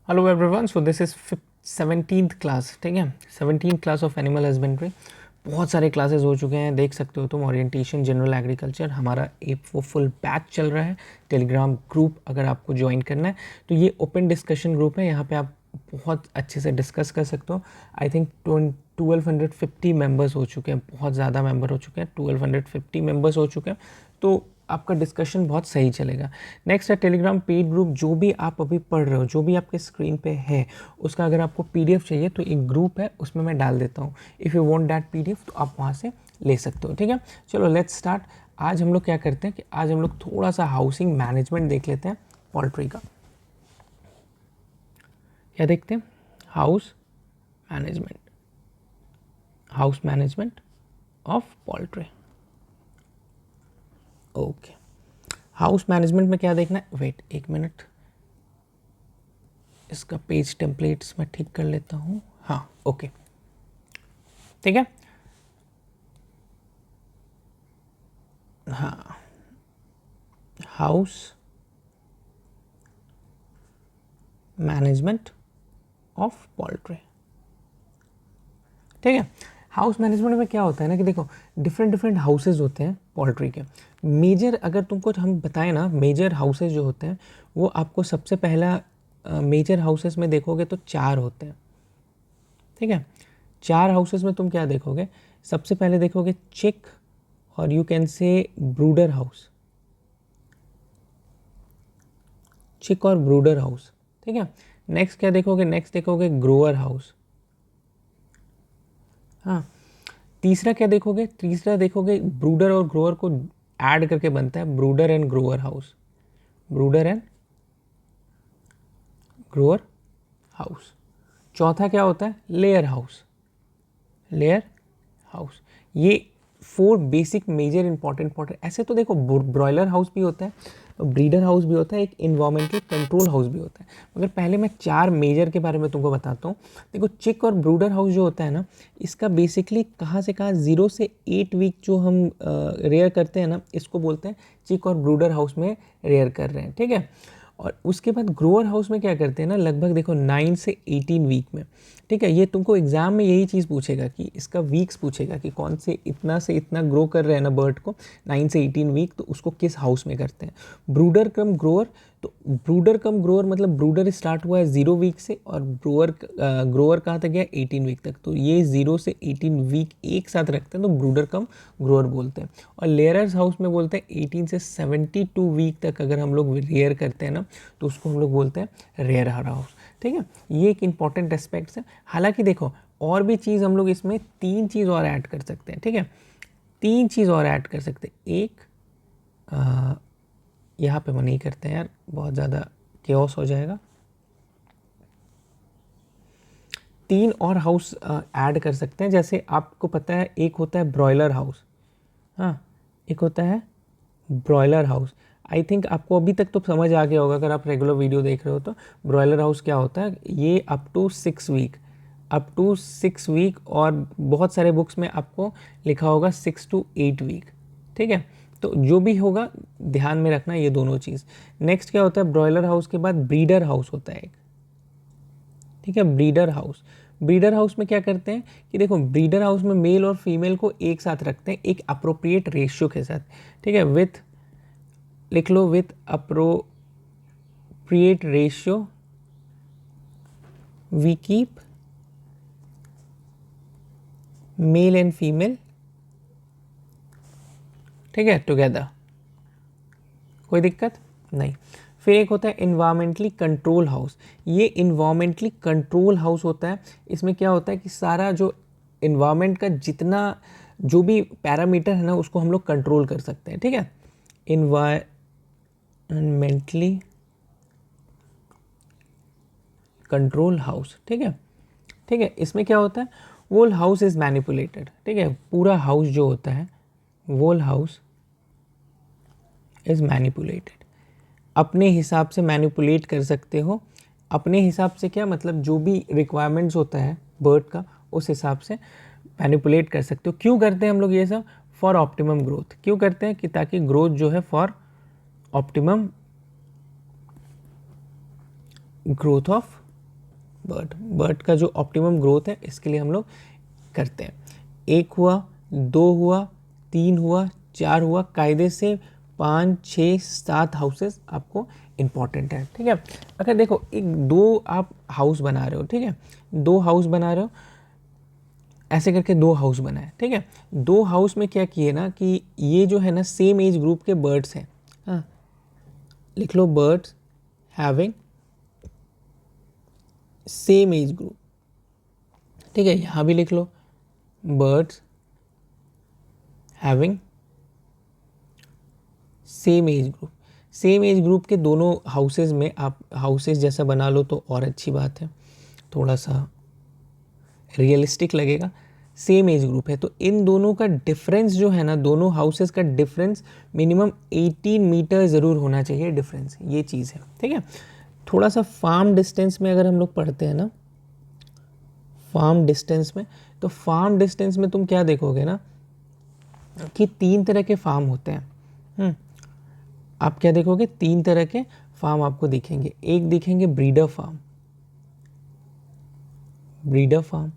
Hello everyone, so this is 17th class. ठीक है, 17th class of animal husbandry. बहुत सारे क्लासेस हो चुके हैं, देख सकते हो तुम। ओरिएंटेशन जनरल एग्रीकल्चर हमारा एक वो फुल बैच चल रहा है। टेलीग्राम ग्रुप अगर आपको ज्वाइन करना है तो ये ओपन डिस्कशन ग्रुप है, यहाँ पे आप बहुत अच्छे से डिस्कस कर सकते हो। आई थिंक 1250 मेंबर्स हो चुके हैं, बहुत ज़्यादा मेंबर हो चुके हैं, 1250 मेंबर्स हो चुके हैं, तो आपका डिस्कशन बहुत सही चलेगा। नेक्स्ट है टेलीग्राम पेड ग्रुप। जो भी आप अभी पढ़ रहे हो, जो भी आपके स्क्रीन पे है, उसका अगर आपको पीडीएफ चाहिए तो एक ग्रुप है, उसमें मैं डाल देता हूँ। If you want that PDF तो आप वहाँ से ले सकते हो। ठीक है, चलो लेट्स स्टार्ट। आज हम लोग क्या करते हैं कि आज हम लोग थोड़ा सा हाउसिंग मैनेजमेंट देख लेते हैं पोल्ट्री का। क्या देखते हैं? House management, house management of poultry. Okay, house management में क्या देखना है? वेट एक मिनट, इसका पेज टेम्पलेट्स मैं ठीक कर लेता हूँ। हाँ, ओके, ठीक है। हाँ, हाउस मैनेजमेंट ऑफ पोल्ट्री। ठीक है, हाउस मैनेजमेंट में क्या होता है ना कि देखो, डिफरेंट डिफरेंट हाउसेज होते हैं पोल्ट्री के। मेजर अगर तुमको हम बताएं ना, मेजर हाउसेज जो होते हैं वो आपको सबसे पहला मेजर हाउसेस में देखोगे तो 4 होते हैं। ठीक है, 4 हाउसेस में तुम क्या देखोगे? सबसे पहले देखोगे चिक, और यू कैन से ब्रूडर हाउस, चिक और ब्रूडर हाउस। ठीक है, नेक्स्ट क्या देखोगे? नेक्स्ट देखोगे ग्रोअर हाउस। हाँ, तीसरा क्या देखोगे? तीसरा देखोगे ब्रूडर और ग्रोअर को ऐड करके बनता है ब्रूडर and grower house, ब्रूडर and grower house. चौथा क्या होता है? Layer house, layer house. ये 4 बेसिक मेजर इंपॉर्टेंट ऐसे तो देखो, ब्रॉयलर हाउस भी होता है, ब्रीडर हाउस भी होता है, एक इन्वायरमेंटल कंट्रोल हाउस भी होता है। मगर पहले मैं 4 मेजर के बारे में तुमको बताता हूँ। देखो, चिक और ब्रूडर हाउस जो होता है ना, इसका बेसिकली कहाँ से कहाँ 0 से 8 वीक जो हम रेयर करते हैं ना, इसको बोलते हैं चिक और ब्रूडर हाउस में रेयर कर रहे हैं। ठीक है, और उसके बाद ग्रोअर हाउस में क्या करते हैं ना, लगभग देखो 9 से 18 वीक में। ठीक है, ये तुमको एग्जाम में यही चीज़ पूछेगा कि इसका वीक्स पूछेगा कि कौन से इतना ग्रो कर रहे हैं ना बर्ड को 9 से 18 वीक, तो उसको किस हाउस में करते हैं? ब्रूडर कम ग्रोअर। तो ब्रूडर कम ग्रोअर मतलब ब्रूडर स्टार्ट हुआ है 0 वीक से, और ग्रोअर कहाँ तक गया? 18 वीक तक। तो ये 0 से 18 वीक एक साथ रखते हैं तो ब्रूडर कम ग्रोअर बोलते हैं। और लेयरर्स हाउस में बोलते हैं 18 से 72 वीक तक अगर हम लोग रेयर करते हैं ना, तो उसको हम लोग बोलते हैं रेयर हाउस। ठीक है, ये एक इंपॉर्टेंट एस्पेक्ट्स है। हालांकि देखो, और भी चीज़ हम लोग इसमें 3 चीज़ और ऐड कर सकते हैं। ठीक है, 3 चीज़ और ऐड कर सकते हैं। एक, यहाँ पे हम नहीं करते हैं यार, बहुत ज़्यादा केओस हो जाएगा। 3 और हाउस ऐड कर सकते हैं। जैसे आपको पता है, एक होता है ब्रॉयलर हाउस, हाँ, एक होता है ब्रॉयलर हाउस। आई थिंक आपको अभी तक तो समझ आ गया होगा अगर आप रेगुलर वीडियो देख रहे हो तो। ब्रॉयलर हाउस क्या होता है? ये up to 6 week, up to 6 week, और बहुत सारे बुक्स में आपको लिखा होगा 6 to 8 वीक। ठीक है, तो जो भी होगा ध्यान में रखना ये दोनों चीज़। नेक्स्ट क्या होता है? ब्रॉयलर हाउस के बाद ब्रीडर हाउस होता है एक। ठीक है, ब्रीडर हाउस। ब्रीडर हाउस में क्या करते हैं कि देखो, ब्रीडर हाउस में मेल और फीमेल को एक साथ रखते हैं एक अप्रोप्रिएट रेशियो के साथ। ठीक है, विथ, लिख लो, with appropriate ratio we keep male and female, ठीक है, टुगेदर। कोई दिक्कत नहीं। फिर एक होता है इन्वायरमेंटली कंट्रोल हाउस। ये इन्वायरमेंटली कंट्रोल हाउस होता है। इसमें क्या होता है कि सारा जो इन्वायरमेंट का जितना जो भी पैरामीटर है ना, उसको हम लोग कंट्रोल कर सकते हैं। ठीक है, इन्वायरमेंटली कंट्रोल हाउस। ठीक है, ठीक है, इसमें क्या होता है? वोल हाउस इज मैनिपुलेटेड। ठीक है, पूरा हाउस जो होता है, वोल हाउस इज मैनिपुलेटेड। अपने हिसाब से मैनिपुलेट कर सकते हो। अपने हिसाब से क्या मतलब? जो भी रिक्वायरमेंट्स होता है बर्ड का, उस हिसाब से मैनिपुलेट कर सकते हो। क्यों करते हैं हम लोग ये सब? For optimum growth. क्यों करते हैं? कि ताकि ग्रोथ जो है for optimum growth of bird, bird का जो ऑप्टिमम ग्रोथ है इसके लिए हम लोग करते हैं। 1 हुआ, 2 हुआ, 3 हुआ, 4 हुआ, कायदे से 5, 6, 7 हाउसेस आपको इम्पॉर्टेंट है, ठीक है। अगर देखो एक 2 आप हाउस बना रहे हो, ठीक है, 2 हाउस बना रहे हो, ऐसे करके 2 हाउस बनाए, ठीक है। 2 हाउस में क्या किए ना कि ये जो है ना सेम एज ग्रुप के बर्ड्स हैं, हाँ, लिख लो birds having same age group, ठीक है। यहाँ भी लिख लो birds having same age group. Same age group के दोनों हाउसेज में आप हाउसेज जैसा बना लो तो और अच्छी बात है, थोड़ा सा रियलिस्टिक लगेगा। सेम एज ग्रुप है तो इन दोनों का डिफरेंस जो है ना, दोनों हाउसेस का डिफरेंस मिनिमम 18 मीटर ज़रूर होना चाहिए डिफरेंस, ये चीज़ है, ठीक है। थोड़ा सा फार्म डिस्टेंस में अगर हम लोग पढ़ते हैं ना, फार्म डिस्टेंस में, तो फार्म डिस्टेंस में तुम क्या देखोगे ना कि 3 तरह के फार्म होते हैं। आप क्या देखोगे, 3 तरह के फार्म आपको दिखेंगे। एक दिखेंगे ब्रीडर फार्म, ब्रीडर फार्म।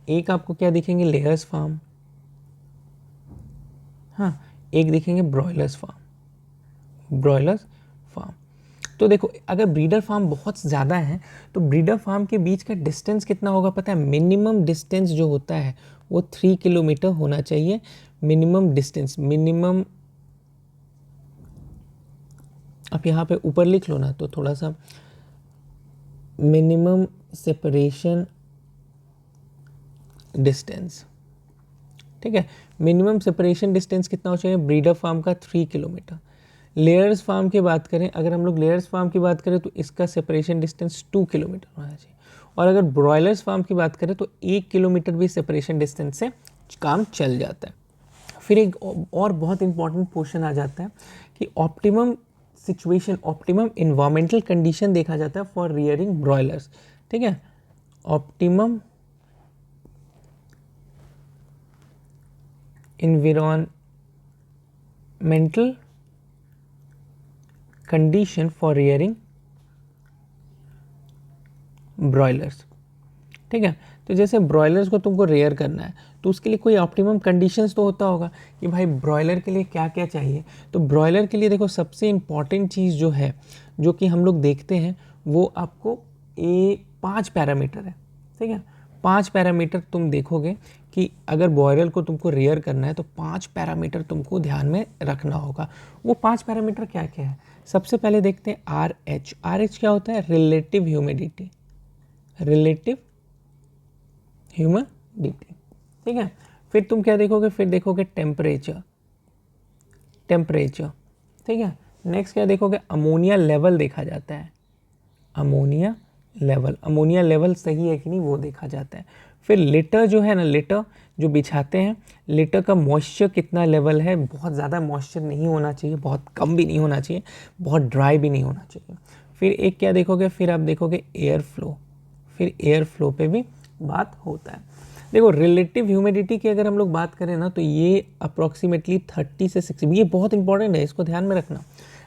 एक आपको क्या दिखेंगे, लेयर्स फार्म, हाँ। एक दिखेंगे ब्रॉयलर्स फार्म, ब्रॉयलर्स फार्म। तो देखो अगर ब्रीडर फार्म बहुत ज़्यादा है तो ब्रीडर फार्म के बीच का डिस्टेंस कितना होगा पता है, मिनिमम डिस्टेंस जो होता है वो 3 किलोमीटर होना चाहिए। मिनिमम डिस्टेंस, मिनिमम आप यहाँ पे ऊपर लिख लो ना तो थोड़ा सा, मिनिमम सेपरेशन डिस्टेंस, ठीक है। मिनिमम सेपरेशन डिस्टेंस कितना हो चाहिए ब्रीडर फार्म का, 3 किलोमीटर। लेयर्स फार्म की बात करें, अगर हम लोग लेयर्स फार्म की बात करें तो इसका सेपरेशन डिस्टेंस 2 किलोमीटर होना चाहिए। और अगर ब्रॉयलर्स फार्म की बात करें तो 1 किलोमीटर भी सेपरेशन डिस्टेंस से काम चल जाता है। फिर एक और बहुत इंपॉर्टेंट पोर्शन आ जाता है कि optimum situation, optimum environmental condition देखा जाता है फॉर रियरिंग ब्रॉयलर्स, ठीक है। Optimum environmental condition for rearing broilers, ठीक है। तो जैसे ब्रॉयलर्स को तुमको रेयर करना है तो उसके लिए कोई ऑप्टिमम कंडीशंस तो होता होगा कि भाई ब्रॉयलर के लिए क्या क्या चाहिए। तो ब्रॉयलर के लिए देखो सबसे इम्पॉर्टेंट चीज़ जो है, जो कि हम लोग देखते हैं, वो आपको 5 पैरामीटर है, ठीक है। 5 पैरामीटर तुम देखोगे कि अगर ब्रॉयलर को तुमको रेयर करना है तो 5 पैरामीटर तुमको ध्यान में रखना होगा। वो 5 पैरामीटर क्या क्या है, सबसे पहले देखते हैं RH। RH क्या होता है, रिलेटिव ह्यूमिडिटी, रिलेटिव ह्यूमिडिटी, ठीक है। फिर तुम क्या देखोगे, फिर देखोगे टेम्परेचर, टेम्परेचर, ठीक है। नेक्स्ट क्या देखोगे, अमोनिया लेवल देखा जाता है, अमोनिया लेवल, अमोनिया लेवल सही है कि नहीं वो देखा जाता है। फिर लिटर जो है ना, लिटर जो बिछाते हैं, लिटर का मॉइस्चर कितना लेवल है, बहुत ज़्यादा मॉइस्चर नहीं होना चाहिए, बहुत कम भी नहीं होना चाहिए, बहुत ड्राई भी नहीं होना चाहिए। फिर एक क्या देखोगे, फिर आप देखोगे एयर फ्लो, फिर एयर फ्लो पे भी बात होता है। देखो रिलेटिव ह्यूमिडिटी की अगर हम लोग बात करें ना तो ये अप्रॉक्सीमेटली 30 से 60, ये बहुत इंपॉर्टेंट है, इसको ध्यान में रखना।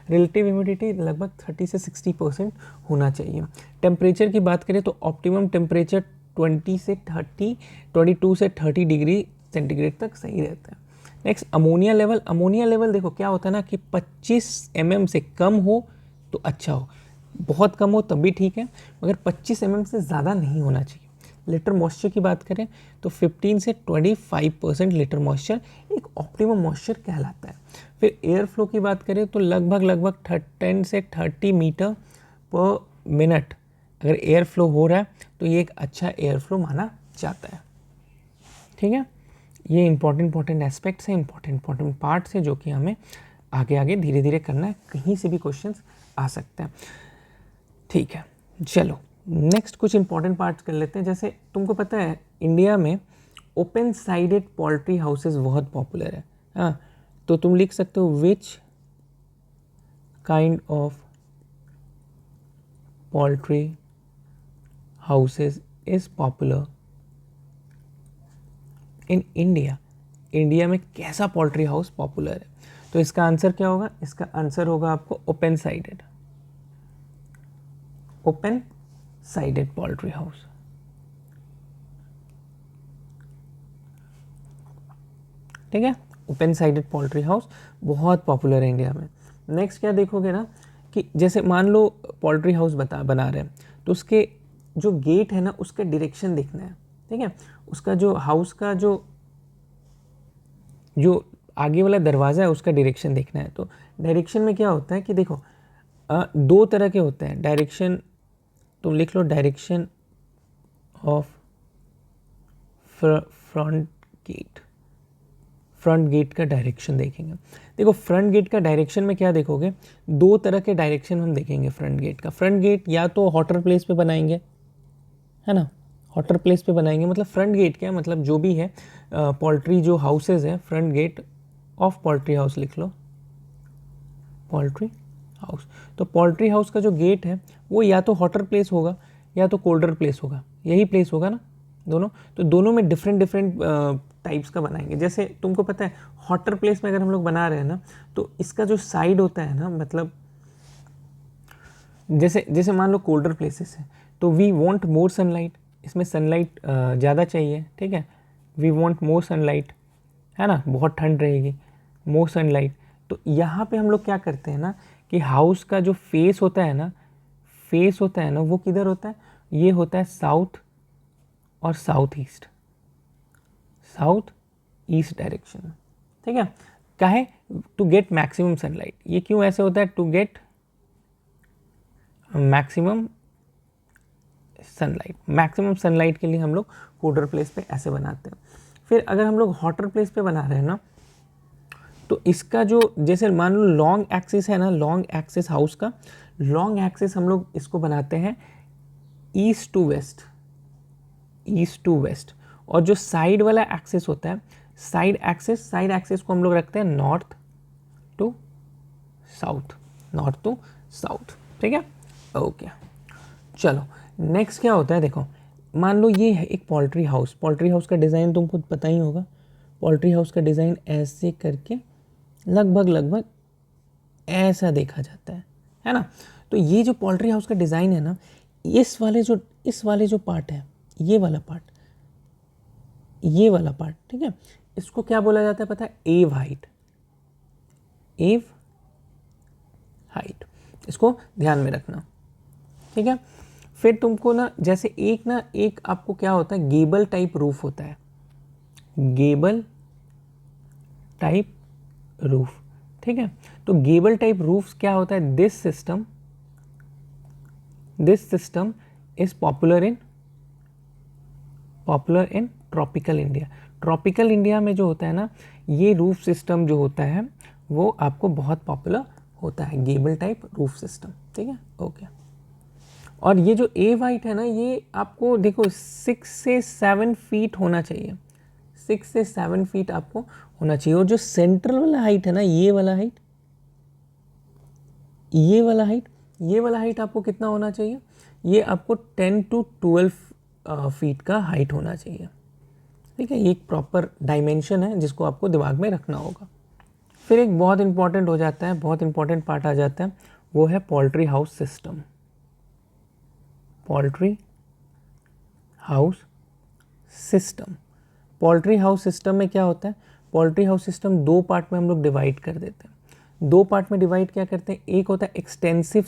रिलेटिव ह्यूमिडिटी लगभग 30 से 60% होना चाहिए। टेम्परेचर की बात करें तो ऑप्टिमम टेम्परेचर 22 से 30 डिग्री सेंटीग्रेड तक सही रहता है। Next ammonia level, ammonia level देखो क्या होता है ना कि 25 mm से कम हो तो अच्छा हो, बहुत कम हो तब भी ठीक है, मगर 25 mm से ज़्यादा नहीं होना चाहिए। लिटर मॉइस्चर की बात करें तो 15 से 25% लिटर मॉइस्चर एक ऑप्टिमम मॉइस्चर कहलाता है। फिर एयर फ्लो की बात करें तो लगभग 10 से 30 मीटर पर मिनट अगर एयर फ्लो हो रहा है तो ये एक अच्छा एयर फ्लो माना जाता है, ठीक है। ये इंपॉर्टेंट एस्पेक्ट्स हैं, इंपॉर्टेंट पार्ट्स हैं जो कि हमें आगे आगे धीरे धीरे करना है, कहीं से भी क्वेश्चंस आ सकते हैं, ठीक है। चलो नेक्स्ट कुछ इंपॉर्टेंट पार्ट्स कर लेते हैं। जैसे तुमको पता है इंडिया में ओपन साइडेड पोल्ट्री हाउसेस बहुत पॉपुलर है, हाँ। तो तुम लिख सकते हो which kind of poultry houses is popular in India. India में कैसा पोल्ट्री हाउस पॉपुलर है, तो इसका आंसर क्या होगा, इसका आंसर होगा आपको open sided, open sided poultry house. ठीक है, ओपन साइडेड पोल्ट्री हाउस बहुत पॉपुलर है इंडिया में। नेक्स्ट क्या देखोगे ना कि जैसे मान लो पोल्ट्री हाउस बना रहे हैं, तो उसके जो गेट है ना उसका डायरेक्शन देखना है। ठीक है, उसका जो हाउस का जो आगे वाला दरवाज़ा है उसका डायरेक्शन देखना है। तो डायरेक्शन में क्या होता है कि देखो दो तरह के होते हैं डायरेक्शन। तुम लिख लो direction of front gate. Front gate का डायरेक्शन देखेंगे। देखो फ्रंट गेट का डायरेक्शन में क्या देखोगे, दो तरह के डायरेक्शन हम देखेंगे फ्रंट गेट का। फ्रंट गेट या तो हॉटर प्लेस पे बनाएंगे, है ना, हॉटर प्लेस पे बनाएंगे। मतलब फ्रंट गेट क्या मतलब जो भी है पोल्ट्री जो हाउसेज है, front gate of poultry house लिख लो, पोल्ट्री हाउस। तो पोल्ट्री हाउस का जो गेट है वो या तो हॉटर प्लेस होगा या तो कोल्डर प्लेस होगा, यही प्लेस होगा ना दोनों। तो दोनों में डिफरेंट डिफरेंट टाइप्स का बनाएंगे। जैसे तुमको पता है हॉटर प्लेस में अगर हम लोग बना रहे हैं ना, तो इसका जो साइड होता है ना, मतलब जैसे जैसे मान लो कोल्डर प्लेसेस है तो वी वांट मोर सनलाइट, इसमें सनलाइट ज़्यादा चाहिए। ठीक है, वी वांट मोर सनलाइट, है ना, बहुत ठंड रहेगी, मोर सनलाइट। तो यहाँ पे हम लोग क्या करते हैं ना कि हाउस का जो फेस होता है ना, फेस होता है ना वो किधर होता है, ये होता है साउथ और south east, south east direction. ठीक है, काहे, टू गेट मैक्सिमम सनलाइट। ये क्यों ऐसे होता है, to get maximum sunlight. Maximum sunlight के लिए हम लोग कोल्डर प्लेस पे ऐसे बनाते हैं। फिर अगर हम लोग हॉटर प्लेस पे बना रहे हैं ना, तो इसका जो जैसे मान लो लॉन्ग एक्सिस है ना, लॉन्ग एक्सिस हाउस का लॉन्ग एक्सिस हम लोग इसको बनाते हैं east to west, east to west. और जो साइड वाला एक्सिस होता है, साइड एक्सिस को हम लोग रखते हैं north to south, north to south. ठीक है, ओके। चलो नेक्स्ट क्या होता है, देखो मान लो ये है एक पोल्ट्री हाउस। पोल्ट्री हाउस का डिज़ाइन तुमको पता ही होगा। पोल्ट्री हाउस का डिज़ाइन ऐसे करके लगभग ऐसा देखा जाता है ना। तो ये जो पोल्ट्री हाउस का डिज़ाइन है ना, इस वाले जो पार्ट है, ये वाला पार्ट, ठीक है, इसको क्या बोला जाता है पता है, एव हाइट, एव हाइट। इसको ध्यान में रखना। ठीक है, फिर तुमको ना जैसे एक आपको क्या होता है, गेबल टाइप रूफ होता है, गेबल टाइप रूफ। ठीक है, तो गेबल टाइप रूफ क्या होता है, this system is popular in tropical India. Tropical India में जो होता है ना, ये रूफ सिस्टम जो होता है वो आपको बहुत पॉपुलर होता है, गेबल टाइप रूफ सिस्टम। ठीक है, ओके। और ये जो एव हाइट है ना, ये आपको देखो 6 से 7 फीट होना चाहिए, 6 से 7 फीट आपको होना चाहिए। और जो सेंट्रल वाला हाइट है ना, ये वाला हाइट आपको कितना होना चाहिए, ये आपको 10 to 12 फीट का हाइट होना चाहिए। ठीक है, ये एक प्रॉपर डायमेंशन है जिसको आपको दिमाग में रखना होगा। फिर एक बहुत इंपॉर्टेंट हो जाता है, बहुत इंपॉर्टेंट पार्ट आ जाता है, वो है poultry house system. Poultry house system, poultry house system में क्या होता है, पोल्ट्री हाउस सिस्टम दो पार्ट में हम लोग डिवाइड कर देते हैं। दो पार्ट में डिवाइड क्या करते हैं, एक होता है एक्सटेंसिव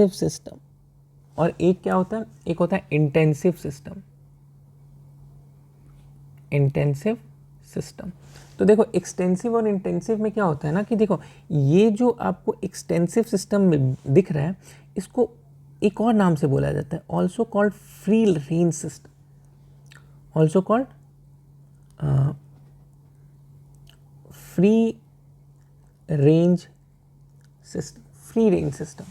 सिस्टम, और एक क्या होता है, एक होता है इंटेंसिव सिस्टम। तो देखो एक्सटेंसिव और इंटेंसिव में क्या होता है ना कि देखो ये जो आपको एक्सटेंसिव सिस्टम में दिख रहा है, इसको एक और नाम से बोला जाता है, also called free range system, also called free range system.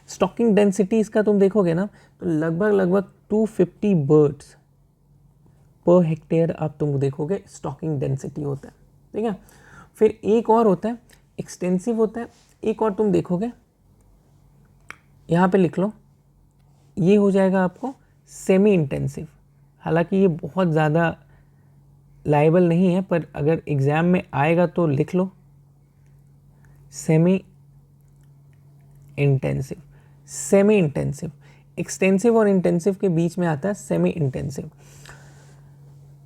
Stocking density इसका तुम देखोगे ना तो लगभग 250 बर्ड्स पर हेक्टेयर आप तुम देखोगे स्टॉकिंग डेंसिटी होता है। ठीक है, फिर एक और होता है एक्सटेंसिव होता है, एक और तुम देखोगे, यहाँ पे लिख लो, ये हो जाएगा आपको सेमी इंटेंसिव। हालांकि ये बहुत ज़्यादा लायबल नहीं है, पर अगर एग्ज़ाम में आएगा तो लिख लो semi intensive. Semi intensive. Extensive और इंटेंसिव के बीच में आता है सेमी इंटेंसिव।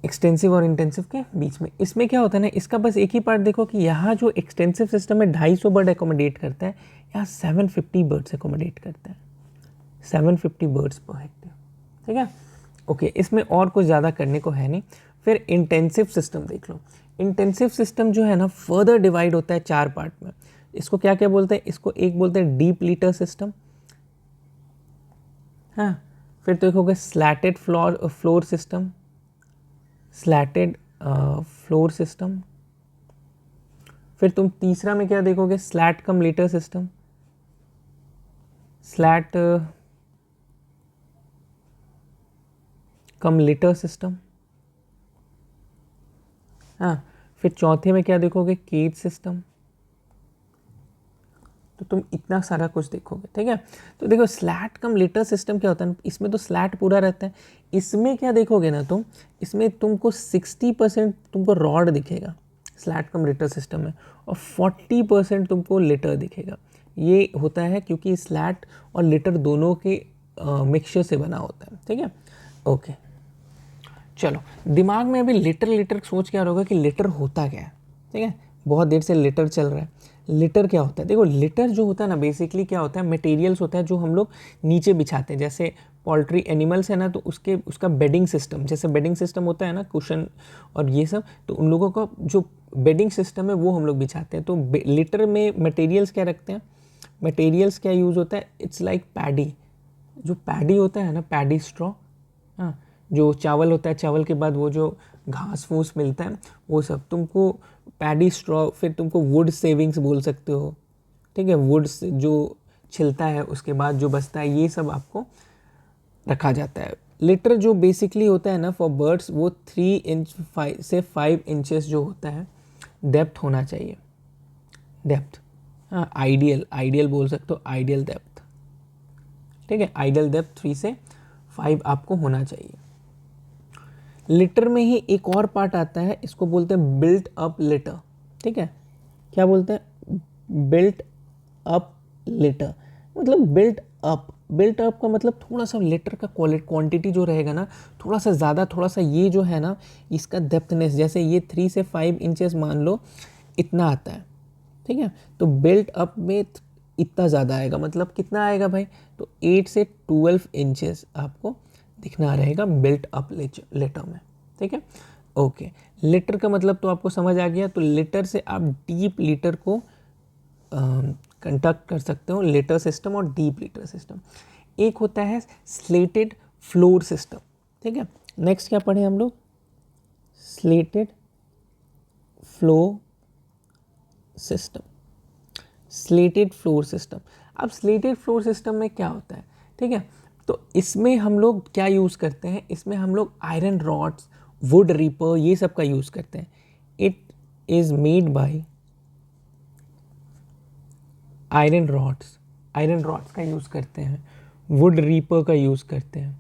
एक्सटेंसिव और इंटेंसिव के बीच में इसमें क्या होता है ना, इसका बस एक ही पार्ट देखो कि यहाँ जो एक्सटेंसिव सिस्टम है 250 बर्ड एकोमोडेट करता है, यहाँ 750 बर्ड्स एकोमोडेट करता है, 750 बर्ड्स पर हेक्टेयर। ठीक है, ओके, इसमें और कुछ ज़्यादा करने को है नहीं। फिर इंटेंसिव सिस्टम देख लो। इंटेंसिव सिस्टम जो है ना फर्दर डिवाइड होता है 4 पार्ट में। इसको क्या क्या बोलते हैं, इसको एक बोलते हैं डीप लीटर सिस्टम, हाँ। फिर तो देखोगे slatted floor system, slatted floor system. फिर तुम तीसरा में क्या देखोगे, स्लैट कम लीटर सिस्टम, स्लैट कम लीटर सिस्टम, हाँ। फिर चौथे में क्या देखोगे, केज सिस्टम। तो तुम इतना सारा कुछ देखोगे, ठीक है। तो देखो स्लैट कम लीटर सिस्टम क्या होता है, इसमें तो स्लैट पूरा रहता है। इसमें क्या देखोगे ना तुम, इसमें तुमको 60% तुमको रॉड दिखेगा स्लैट कम लीटर सिस्टम में, और 40% तुमको लीटर दिखेगा। ये होता है क्योंकि स्लैट और लीटर दोनों के मिक्सचर से बना होता है, ठीक है। ओके, चलो दिमाग में अभी लिटर लिटर सोच क्या होगा कि लिटर होता क्या है, ठीक है। बहुत देर से लिटर चल रहा है। लिटर क्या होता है, देखो लिटर जो होता है ना बेसिकली क्या होता है, मटेरियल्स होता है जो हम लोग नीचे बिछाते हैं। जैसे पोल्ट्री एनिमल्स है ना, तो उसका बेडिंग सिस्टम, जैसे बेडिंग सिस्टम होता है ना, कुशन और ये सब, तो उन लोगों का जो बेडिंग सिस्टम है वो हम लोग बिछाते हैं। तो लिटर में मटेरियल्स क्या रखते हैं, मटेरियल्स क्या यूज़ होता है, इट्स लाइक पैडी। जो पैडी होता है ना, पैडी स्ट्रॉ, हाँ, जो चावल होता है, चावल के बाद वो जो घास फूस मिलता है वो सब, तुमको पैडी स्ट्रॉ। फिर तुमको वुड सेविंग्स बोल सकते हो, ठीक है। वुड जो छिलता है उसके बाद जो बचता है, ये सब आपको रखा जाता है। लिटर जो बेसिकली होता है ना फॉर बर्ड्स, वो 3 इंच से 5 इंचेस जो होता है डेप्थ होना चाहिए, डेप्थ, हाँ। आइडियल बोल सकते हो, आइडियल डेप्थ, ठीक है। आइडियल डेप्थ 3 से 5 आपको होना चाहिए। लिटर में ही एक और पार्ट आता है, इसको बोलते हैं बिल्ट अप लिटर, ठीक है। क्या बोलते हैं, बिल्ट अप लिटर, मतलब बिल्ट अप का मतलब थोड़ा सा लिटर का क्वांटिटी जो रहेगा ना थोड़ा सा ज़्यादा, थोड़ा सा ये जो है ना इसका डेप्थनेस, जैसे ये 3 से 5 इंचेस मान लो इतना आता है, ठीक है। तो बिल्ट अप में इतना ज़्यादा आएगा, मतलब कितना आएगा भाई, तो 8 से 12 इंचेस आपको दिखना रहेगा बिल्ट अप लेटर में, ठीक है। ओके, लिटर का मतलब तो आपको समझ आ गया। तो लिटर से आप डीप लीटर को कंडक्ट कर सकते हो, लिटर सिस्टम और डीप लीटर सिस्टम। एक होता है स्लेटेड फ्लोर सिस्टम, ठीक है। नेक्स्ट क्या पढ़े हम लोग, slitted flow system, slitted floor system. अब स्लेटेड फ्लोर सिस्टम में क्या होता है, ठीक है। तो इसमें हम लोग क्या यूज़ करते हैं, इसमें हम लोग आयरन रॉड्स, वुड रीपर, ये सब का यूज़ करते हैं। It is made by iron rods का यूज़ करते हैं, वुड रीपर का यूज़ करते हैं,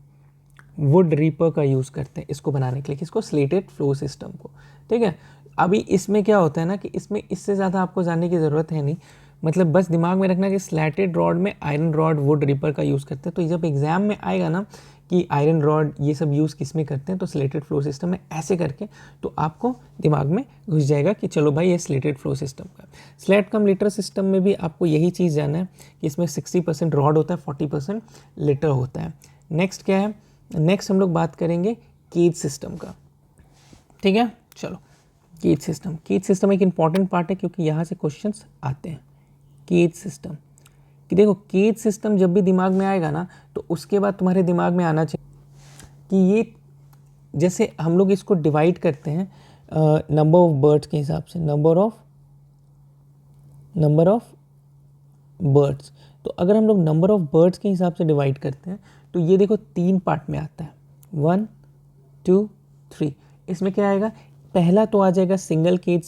वुड रीपर का यूज़ करते हैं इसको बनाने के लिए, किसको, स्लेटेड फ्लो सिस्टम को, ठीक है। अभी इसमें क्या होता है ना कि इसमें इससे ज़्यादा आपको जानने की ज़रूरत है नहीं, मतलब बस दिमाग में रखना कि स्लैटेड रॉड में आयरन रॉड, वुड रीपर का यूज़ करते हैं। तो जब एग्जाम में आएगा ना कि आयरन रॉड ये सब यूज़ किस में करते हैं, तो स्लेटेड फ्लो सिस्टम में ऐसे करके तो आपको दिमाग में घुस जाएगा कि चलो भाई ये स्लेटेड फ्लो सिस्टम का। स्लैट कम लीटर सिस्टम में भी आपको यही चीज़ जानना है कि इसमें 60% रॉड होता है, 40% लीटर होता है। नेक्स्ट क्या है, नेक्स्ट हम लोग बात करेंगे केज सिस्टम का, ठीक है। चलो केज सिस्टम एक इंपॉर्टेंट पार्ट है क्योंकि यहाँ से क्वेश्चंस आते हैं। केज सिस्टम कि देखो, केज सिस्टम जब भी दिमाग में आएगा ना तो उसके बाद तुम्हारे दिमाग में आना चाहिए कि ये, जैसे हम लोग इसको डिवाइड करते हैं नंबर ऑफ बर्ड्स के हिसाब से, नंबर ऑफ बर्ड्स। तो अगर हम लोग नंबर ऑफ बर्ड्स के हिसाब से डिवाइड करते हैं तो ये देखो 3 पार्ट में आता है, 1 2 3। इसमें क्या आएगा, पहला तो आ जाएगा सिंगल केज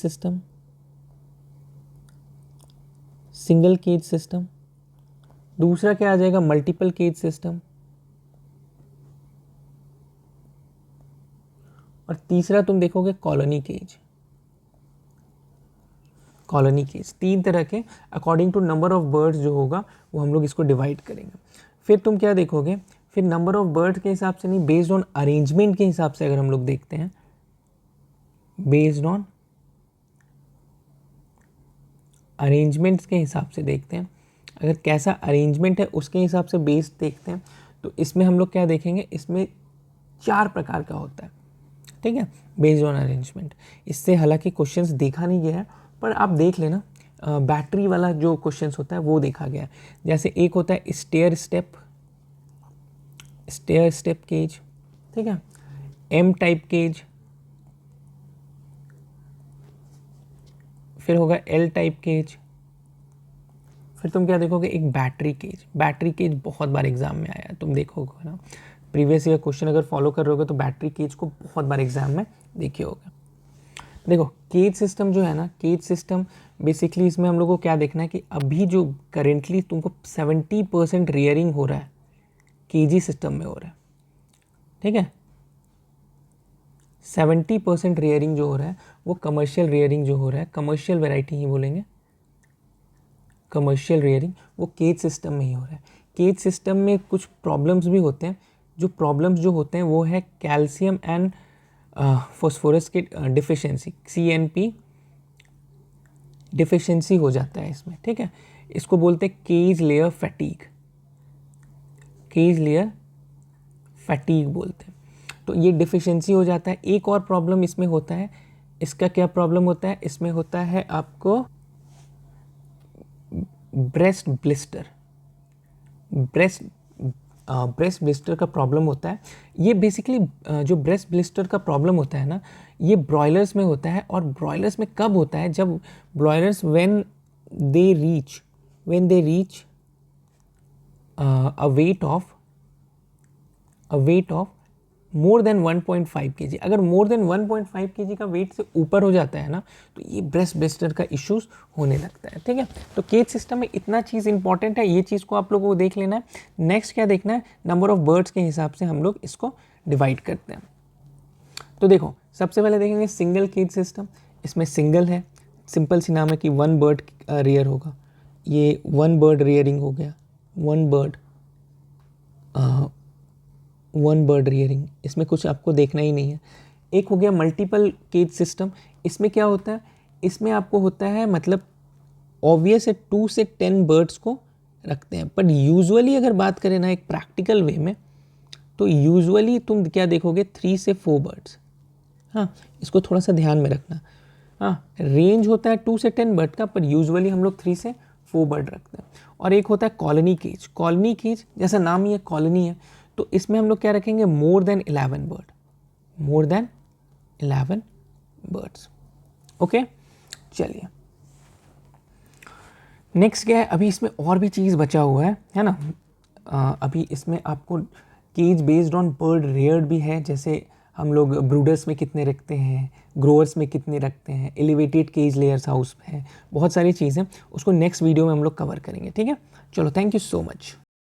सिस्टम, दूसरा क्या आ जाएगा, मल्टीपल केज सिस्टम, और तीसरा तुम देखोगे कॉलोनी केज। कॉलोनी केज, 3 तरह के according to number of birds जो होगा वो हम लोग इसको डिवाइड करेंगे। फिर तुम क्या देखोगे, फिर नंबर ऑफ बर्ड्स के हिसाब से नहीं, बेस्ड ऑन अरेंजमेंट के हिसाब से अगर हम लोग देखते हैं, बेस्ड ऑन अरेंजमेंट्स के हिसाब से देखते हैं, अगर कैसा अरेंजमेंट है उसके हिसाब से बेस्ड देखते हैं, तो इसमें हम लोग क्या देखेंगे, इसमें 4 प्रकार का होता है, ठीक है, बेस्ड ऑन अरेंजमेंट। इससे हालांकि क्वेश्चंस देखा नहीं गया है, पर आप देख लेना, बैटरी वाला जो क्वेश्चंस होता है वो देखा गया है। जैसे एक होता है स्टेयर स्टेप केज, ठीक है, एम टाइप केज, फिर होगा एल टाइप केज, फिर तुम क्या देखोगे, एक बैटरी केज बहुत बार एग्जाम में आया है, तुम देखोगे ना, प्रीवियस ईयर क्वेश्चन अगर फॉलो कर रहे होगे तो बैटरी केज को बहुत बार एग्जाम में देखे होगे। देखो केज सिस्टम जो है ना, केज सिस्टम बेसिकली इसमें हम लोग को क्या देखना है कि अभी जो करेंटली तुमको 70% रियरिंग हो रहा है केजी सिस्टम में हो रहा है, ठीक है, 70% रियरिंग जो हो रहा है वो कमर्शियल रियरिंग जो हो रहा है, कमर्शियल वैरायटी ही बोलेंगे, कमर्शियल रियरिंग वो केज सिस्टम में ही हो रहा है। केज सिस्टम में कुछ प्रॉब्लम्स भी होते हैं, जो प्रॉब्लम्स जो होते हैं वो है कैल्शियम एंड फॉस्फोरस की डिफिशिएंसी, CNP डिफिशिएंसी हो जाता है इसमें, ठीक है, इसको बोलते हैं cage layer fatigue, cage layer fatigue बोलते हैं। तो ये डिफिशिएंसी हो जाता है। एक और प्रॉब्लम इसमें होता है, इसका क्या प्रॉब्लम होता है, इसमें होता है आपको ब्रेस्ट ब्लिस्टर, ब्रेस्ट ब्लिस्टर का प्रॉब्लम होता है। ये बेसिकली जो ब्रेस्ट ब्लिस्टर का प्रॉब्लम होता है ना, ये ब्रॉयलर्स में होता है। और ब्रॉयलर्स में कब होता है, जब broilers when they reach a weight of more than 1.5 kg, अगर मोर देन 1.5 kg का वेट से ऊपर हो जाता है ना, तो ये ब्रेस्ट ब्लिस्टर का इश्यूज होने लगता है, ठीक है। तो केज सिस्टम में इतना चीज़ इंपॉर्टेंट है, ये चीज़ को आप लोगों को देख लेना है। नेक्स्ट क्या देखना है, नंबर ऑफ बर्ड्स के हिसाब से हम लोग इसको डिवाइड करते हैं। तो देखो सबसे पहले देखेंगे सिंगल केज सिस्टम, इसमें सिंगल है, सिंपल सी नाम है कि 1 बर्ड रियर होगा, ये 1 बर्ड रियरिंग हो गया, 1 बर्ड रियरिंग, इसमें कुछ आपको देखना ही नहीं है। एक हो गया मल्टीपल केज सिस्टम, इसमें क्या होता है, इसमें आपको होता है मतलब ऑब्वियस है 2 से 10 बर्ड्स को रखते हैं, बट यूजुअली अगर बात करें ना एक प्रैक्टिकल वे में, तो यूजुअली तुम क्या देखोगे 3 से 4 बर्ड्स। हाँ, इसको थोड़ा सा ध्यान में रखना। हाँ, रेंज होता है 2 से 10 बर्ड का, पर यूजुअली हम लोग 3 से 4 बर्ड रखते हैं। और एक होता है कॉलोनी केज, जैसा नाम ही है कॉलोनी है, तो इसमें हम लोग क्या रखेंगे, मोर देन 11 बर्ड्स। ओके, चलिए नेक्स्ट क्या है, अभी इसमें और भी चीज़ बचा हुआ है ना। अभी इसमें आपको cage based on bird reared भी है, जैसे हम लोग ब्रूडर्स में कितने रखते हैं, ग्रोअर्स में कितने रखते हैं, एलिवेटेड केज लेयर्स हाउस में है, बहुत सारी चीज़ें, उसको नेक्स्ट वीडियो में हम लोग कवर करेंगे, ठीक है। चलो, थैंक यू सो मच।